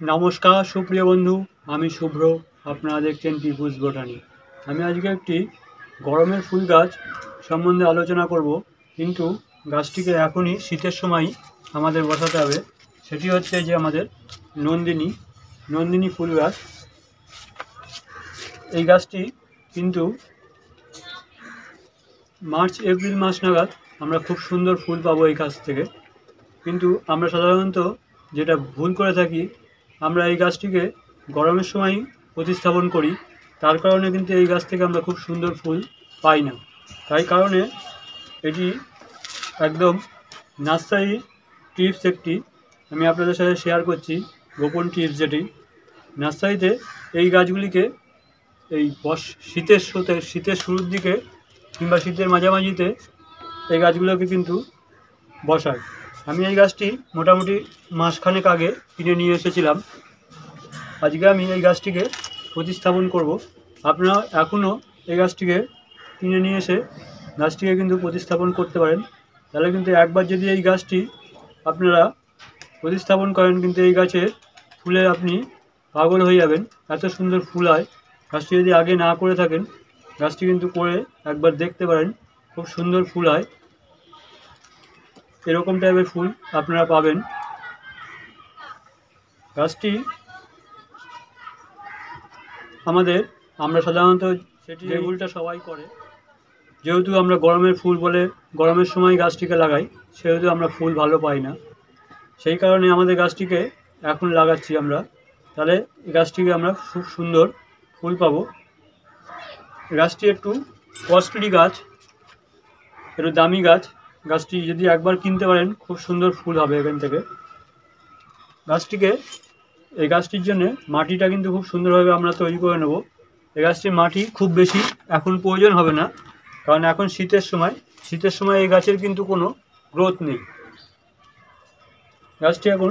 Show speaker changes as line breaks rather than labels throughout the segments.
নমস্কার সুপ্রিয় বন্ধু, আমি শুভ্র। আপনারা দেখছেন পিপুলস বোটানি। আমি আজকে একটি গরমের ফুল গাছ সম্বন্ধে আলোচনা করব, কিন্তু গাছটিকে এখনই শীতের সময় আমাদের বসাতে হবে। সেটি হচ্ছে যে আমাদের নন্দিনী ফুল গাছ। এই গাছটি কিন্তু মার্চ এপ্রিল মাস নাগাদ আমরা খুব সুন্দর ফুল পাবো এই গাছ থেকে। কিন্তু আমরা সাধারণত যেটা ভুল করে থাকি, আমরা এই গাছটিকে গরমের সময় প্রতিস্থাপন করি। তার কারণে কিন্তু এই গাছ থেকে আমরা খুব সুন্দর ফুল পাই না। তাই কারণে এটি একদম নার্সারি টিপস একটি আমি আপনাদের সাথে শেয়ার করছি, গোপন টিপস যেটি নার্সারিতে এই গাছগুলিকে এই শীতের শুরুর দিকে কিংবা শীতের মাঝামাঝিতে এই গাছগুলোকে কিন্তু বসায়। আমি এই গাছটি মোটামুটি মাসখানেক আগে কিনে নিয়ে এসেছিলাম। আজকে আমি এই গাছটিকে প্রতিস্থাপন করব। আপনারা এখনও এই গাছটিকে কিনে নিয়ে এসে গাছটিকে কিন্তু প্রতিস্থাপন করতে পারেন। তাহলে কিন্তু একবার যদি এই গাছটি আপনারা প্রতিস্থাপন করেন, কিন্তু এই গাছের ফুলে আপনি পাগল হয়ে যাবেন, এত সুন্দর ফুল হয়। গাছটি যদি আগে না করে থাকেন, গাছটি কিন্তু করে একবার দেখতে পারেন, খুব সুন্দর ফুল হয়। এরকম টাইপের ফুল আপনারা পাবেন। গাছটি আমরা সাধারণত সেটি যে ভুলটা সবাই করে, যেহেতু আমরা গরমের ফুল বলে গরমের সময় গাছটিকে লাগাই, সেহেতু আমরা ফুল ভালো পাই না। সেই কারণে আমাদের গাছটিকে এখন লাগাচ্ছি আমরা, তাহলে এই গাছটিকে আমরা খুব সুন্দর ফুল পাবো। গাছটি একটু কস্টলি গাছ, একটু দামি গাছ। গাছটি যদি একবার কিনতে পারেন, খুব সুন্দর ফুল হবে এখান থেকে। এই গাছটির জন্য মাটিটা কিন্তু খুব সুন্দরভাবে আমরা তৈরি করে নেব। এই গাছটির মাটি খুব বেশি এখন প্রয়োজন হবে না, কারণ এখন শীতের সময় এই গাছের কিন্তু কোনো গ্রোথ নেই। গাছটি এখন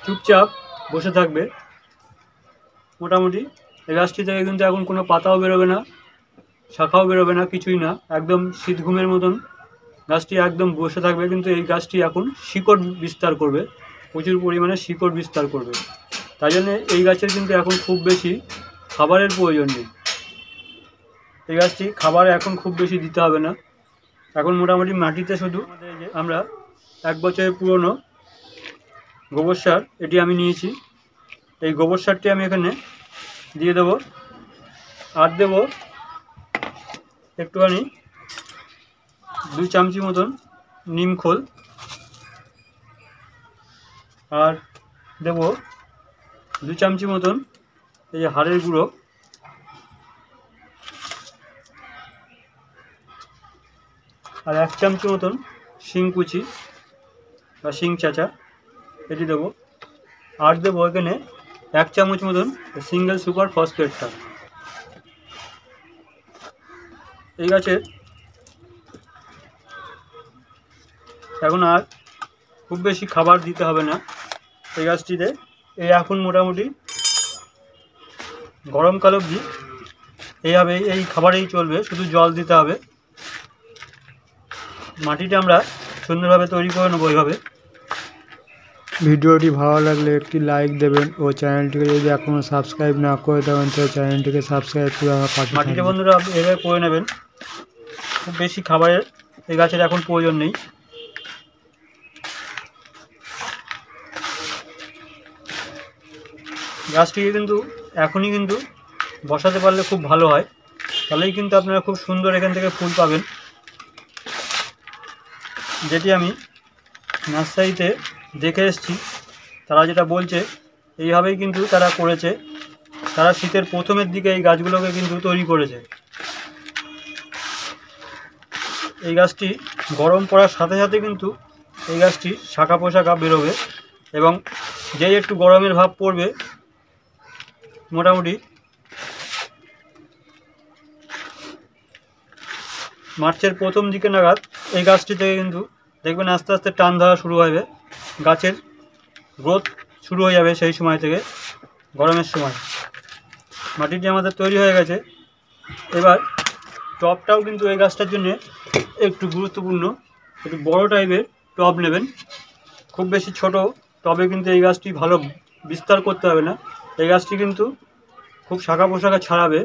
চুপচাপ বসে থাকবে মোটামুটি। এই গাছটি থেকে কিন্তু এখন কোনো পাতাও বেরোবে না, শাখাও বেরোবে না, কিছুই না, একদম শীত ঘুমের মতন গাছটি একদম বসে থাকবে। কিন্তু এই গাছটি এখন শিকড় বিস্তার করবে, প্রচুর পরিমাণে শিকড় বিস্তার করবে। তাই জন্যে এই গাছের কিন্তু এখন খুব বেশি খাবারের প্রয়োজন নেই। এই গাছটি খাবার এখন খুব বেশি দিতে হবে না। এখন মোটামুটি মাটিতে শুধু আমরা 1 বছরের পুরনো গোবর সার এটি আমি নিয়েছি। এই গোবর সারটি আমি এখানে দিয়ে দেবো, আর দেবো একটুখানি 2 চামচি মতন নিম খোল, আর দেবো 2 চামচি মতন এই হাড়ের গুঁড়ো, আর 1 চামচি মতন শিং কুচি বা শিং চাচা এটি দেবো, আর দেবো এখানে 1 চামচ মতন সিঙ্গেল সুপার ফসফেটটা। এই গাছের এখন আর খুব বেশি খাবার দিতে হবে না। এই গাছটিতে এখন মোটামুটি গরমকাল অবধি এই খাবারেই চলবে, শুধু জল দিতে হবে। মাটিটা আমরা সুন্দরভাবে তৈরি করে নেবো এইভাবে।
ভিডিওটি ভালো লাগলে একটি লাইক দেবেন ও চ্যানেলটিকে যদি এখনও সাবস্ক্রাইব না করে থাকেন তো চ্যানেলটিকে সাবস্ক্রাইব করে আমার পাশে
মাটিটা
থাকবেন।
বন্ধুরা এভাবে করে নেবেন। খুব বেশি খাবারের এই গাছের এখন প্রয়োজন নেই। গাছটিকে কিন্তু এখনই কিন্তু বসাতে পারলে খুব ভালো হয়, তাহলেই কিন্তু আপনারা খুব সুন্দর এখান থেকে ফুল পাবেন। যেটি আমি নার্সারিতে দেখে এসেছি, তারা যেটা বলছে এইভাবেই কিন্তু তারা করেছে। তারা শীতের প্রথমের দিকে এই গাছগুলোকে কিন্তু তৈরি করেছে। এই গাছটি গরম পড়ার সাথে সাথে কিন্তু এই গাছটি শাখা পোশাখা বেরোবে, এবং যেই একটু গরমের ভাব পড়বে, মোটামুটি মার্চের প্রথম দিকে নাগাদ এই গাছটি থেকে কিন্তু দেখবেন আস্তে আস্তে টান ধরা শুরু হবে, গাছের গ্রোথ শুরু হয়ে যাবে। সেই সময় থেকে গরমের সময় মাটিটি আমাদের তৈরি হয়ে গেছে। এবার টবটাও কিন্তু এই গাছটার জন্য একটু গুরুত্বপূর্ণ, একটু বড় টাইপের টব নেবেন। খুব বেশি ছোট টবে কিন্তু এই গাছটি ভালো বিস্তার করতে হবে না। এই গাছটি কিন্তু খুব শাখা পোশাখা ছাড়াবে।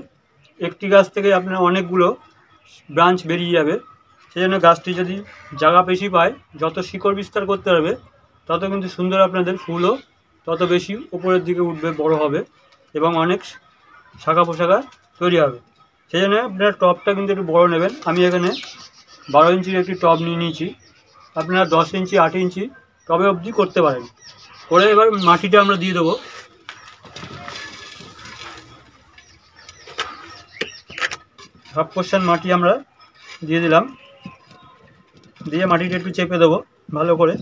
একটি গাছ থেকে আপনার অনেকগুলো ব্রাঞ্চ বেরিয়ে যাবে। সেই জন্য গাছটি যদি জায়গা বেশি পায়, যত শিকড় বিস্তার করতে পারবে, তত কিন্তু সুন্দর আপনাদের ফুলও তত বেশি উপরের দিকে উঠবে, বড় হবে এবং অনেক শাখা পোশাখা তৈরি হবে। সেই জন্য আপনারা টবটা কিন্তু একটু বড় নেবেন। আমি এখানে 12 ইঞ্চির একটি টব নিয়ে নিয়েছি। আপনারা 10 ইঞ্চি 8 ইঞ্চি টবে অবধি করতে পারেন। করে এবার মাটিটা আমরা দিয়ে দেবো। হাফ পোর্শন মাটি আমরা দিয়ে দিলাম। দিয়ে মাটিটা একটু চেপে দেবো ভালো করে।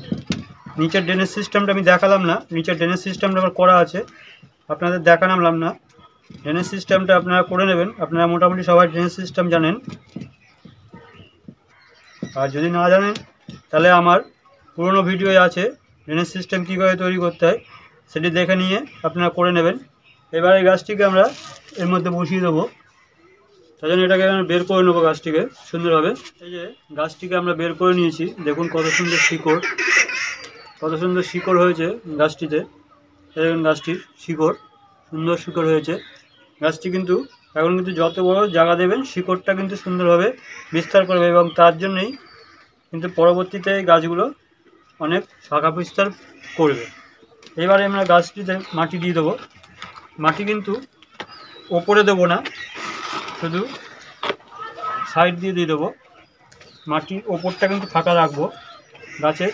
নিচের ড্রেনেজ সিস্টেমটা আমি দেখালাম না, নিচের ড্রেনেজ সিস্টেমটা আবার করা আছে, আপনাদের দেখালাম না। ড্রেনেজ সিস্টেমটা আপনারা করে নেবেন। আপনারা মোটামুটি সবাই ড্রেনেজ সিস্টেম জানেন, আর যদি না জানেন তাহলে আমার পুরনো ভিডিওয়ে আছে ড্রেনেজ সিস্টেম কীভাবে তৈরি করতে হয়, সেটি দেখে নিয়ে আপনারা করে নেবেন। এবার এই গাছটিকে আমরা এর মধ্যে বসিয়ে দেবো। তাই জন্য এটাকে আমরা বের করে নেবো গাছটিকে সুন্দরভাবে। এই যে গাছটিকে আমরা বের করে নিয়েছি, দেখুন কত সুন্দর শিকড়, কত সুন্দর শিকড় হয়েছে গাছটিতে। দেখুন গাছটির শিকড়, সুন্দর শিকড় হয়েছে। গাছটি কিন্তু এখন কিন্তু যত বড় জায়গা দেবেন শিকড়টা কিন্তু সুন্দরভাবে বিস্তার করবে এবং তার জন্যই কিন্তু পরবর্তীতে এই গাছগুলো অনেক শাখা বিস্তার করবে। এবারে আমরা গাছটিতে মাটি দিয়ে দেবো। মাটি কিন্তু ওপরে দেবো না, শুধু সাইড দিয়ে দিয়ে দেবো। মাটির ওপরটা কিন্তু ফাঁকা রাখবো, গাছের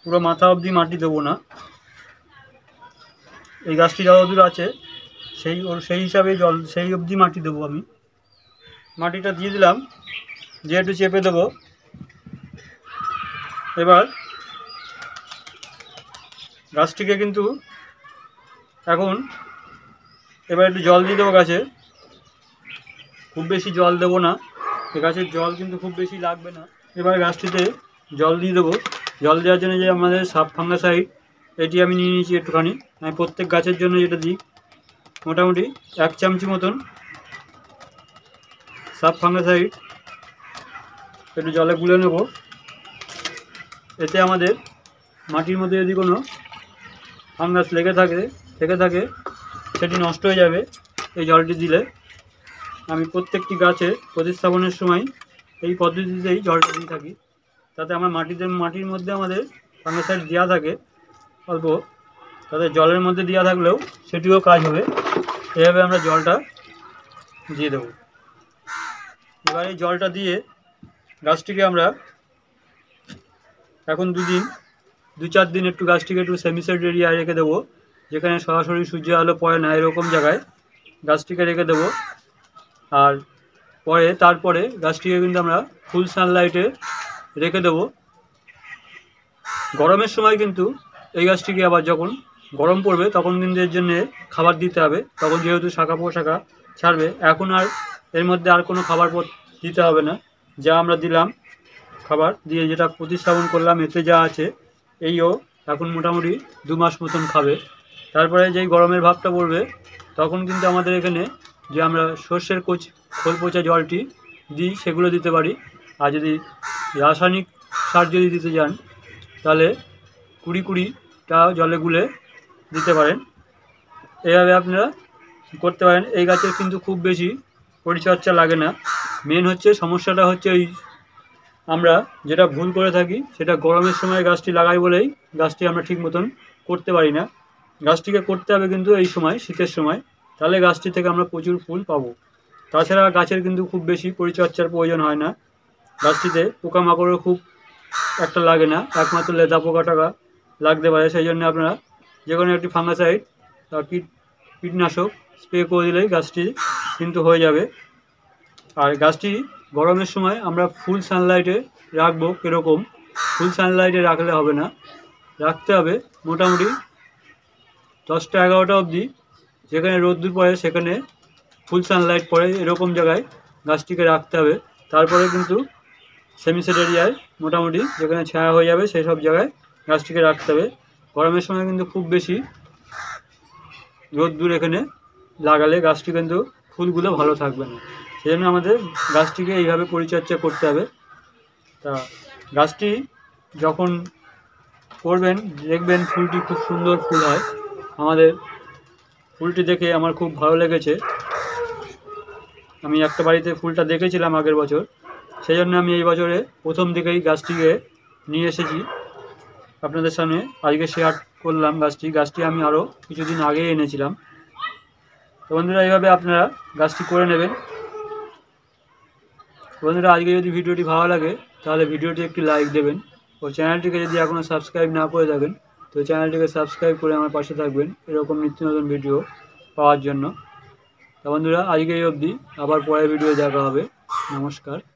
পুরো মাথা অবধি মাটি দেবো না। এই গাছটি যত দূর আছে সেই হিসাবে সেই অবধি মাটি দেবো আমি। মাটিটা দিয়ে দিলাম, দিয়ে একটু চেপে দেবো। এবার গাছটিকে কিন্তু এবার একটু জল দিয়ে দেবো গাছে। খুব বেশি জল দেবো না, গাছের জল কিন্তু খুব বেশি লাগবে না। এবার গাছটিতে জল দিয়ে দেবো। জল দেওয়ার জন্য যে আমাদের সাব ফাঙ্গাসাইড, এটি আমি নিয়ে নিয়েছি একটুখানি। আমি প্রত্যেক গাছের জন্য যেটা দিই, মোটামুটি 1 চামচি মতন সাব ফাঙ্গাসাইড একটু জলে গুলে নেব। এতে আমাদের মাটির মধ্যে যদি কোনো ফাঙ্গাস লেগে থাকে সেটি নষ্ট হয়ে যাবে এই জলটি দিলে। আমি প্রত্যেকটি গাছে প্রতিস্থাপনের সময় এই পদ্ধতিতেই জলটা দিয়ে থাকি, তাতে আমার মাটির মধ্যে আমাদের ফাঙ্গাসাইড দেওয়া থাকে অল্প, তাতে জলের মধ্যে দেওয়া থাকলেও সেটিও কাজ হবে। এভাবে আমরা জলটা দিয়ে দেবো। এবার এই জলটা দিয়ে গাছটিকে আমরা এখন 2-4 দিন একটু গাছটিকে একটু সেমিসেড এরিয়ায় রেখে দেবো, যেখানে সরাসরি সূর্যের আলো পড়ে না, এরকম জায়গায় গাছটিকে রেখে দেবো। আর তারপরে গাছটিকে কিন্তু আমরা ফুল সানলাইটে রেখে দেবো। গরমের সময় কিন্তু এই গাছটিকে আবার যখন গরম পড়বে তখন কিন্তু এর জন্যে খাবার দিতে হবে, তখন যেহেতু শাখা পোশাখা ছাড়বে। এখন আর এর মধ্যে আর কোনো খাবার দিতে হবে না, যা আমরা দিলাম খাবার দিয়ে যেটা প্রতিস্থাপন করলাম এতে যা আছে এইও এখন মোটামুটি 2 মাস মতন খাবে। তারপরে যেই গরমের ভাবটা পড়বে তখন কিন্তু আমাদের এখানে যে আমরা সর্ষের খোল পচা জলটি দিই সেগুলো দিতে পারি। আর যদি রাসায়নিক সার যদি দিতে যান তাহলে 20-20টা জলে গুলে দিতে পারেন। এইভাবে আপনারা করতে পারেন। এই গাছের কিন্তু খুব বেশি পরিচর্যা লাগে না। মেন সমস্যাটা হচ্ছে এই আমরা যেটা ভুল করে থাকি, সেটা গরমের সময় গাছটি লাগাই বলেই গাছটি আমরা ঠিক মতন করতে পারি না। গাছটিকে করতে হবে কিন্তু এই সময়, শীতের সময়, তাহলে গাছটি থেকে আমরা প্রচুর ফুল পাবো। তাছাড়া গাছের কিন্তু খুব বেশি পরিচর্যার প্রয়োজন হয় না। গাছটিতে পোকামাকড়ও খুব একটা লাগে না, একমাত্র লেদা পোকা টাকা লাগতে পারে। সেই জন্য আপনারা যে কোনো একটি ফাঙ্গাসাইড বা কীটনাশক স্প্রে করে দিলেই গাছটি কিন্তু হয়ে যাবে। আর গাছটি গরমের সময় আমরা ফুল সানলাইটে রাখবো। কীরকম? ফুল সানলাইটে রাখলে হবে না, রাখতে হবে মোটামুটি 10টা-11টা অবধি, যেখানে রোদ্দুর পড়ে সেখানে ফুল সানলাইট পড়ে এরকম জায়গায় গাছটিকে রাখতে হবে। তারপরে কিন্তু সেমিসেড এরিয়ায় মোটামুটি যেখানে ছায়া হয়ে যাবে সেই সব জায়গায় গাছটিকে রাখতে হবে। গরমের সময় কিন্তু খুব বেশি রোদ্দুর এখানে লাগালে গাছটি কিন্তু ফুলগুলো ভালো থাকবে না। সেই জন্য আমাদের গাছটিকে এইভাবে পরিচর্যা করতে হবে। তা গাছটি যখন করবেন, দেখবেন ফুলটি খুব সুন্দর ফুল হয়। আমাদের ফুলটি দেখে আমার খুব ভালো লেগেছে। আমি একটা বাড়িতে ফুলটা দেখেছিলাম আগের বছর, সেই জন্য আমি এই বছরে প্রথম দিকেই গাছটিকে নিয়ে এসেছি আপনাদের সামনে। আজকে শেয়ার করলাম গাছটি আমি আরও কিছুদিন আগেই এনেছিলাম। তো বন্ধুরা, এইভাবে আপনারা গাছটি করে নেবেন। বন্ধুরা, আজকে যদি ভিডিওটি ভালো লাগে তাহলে ভিডিওটি একটি লাইক দেবেন, ও চ্যানেলটিকে যদি এখনও সাবস্ক্রাইব না করে থাকেন তো চ্যানেলটিকে সাবস্ক্রাইব করে আমার পাশে থাকবেন এরকম নিত্য নতুন ভিডিও পাওয়ার জন্য। তো বন্ধুরা, আজকে এই অবধি, আবার পরের ভিডিও দেখা হবে। নমস্কার।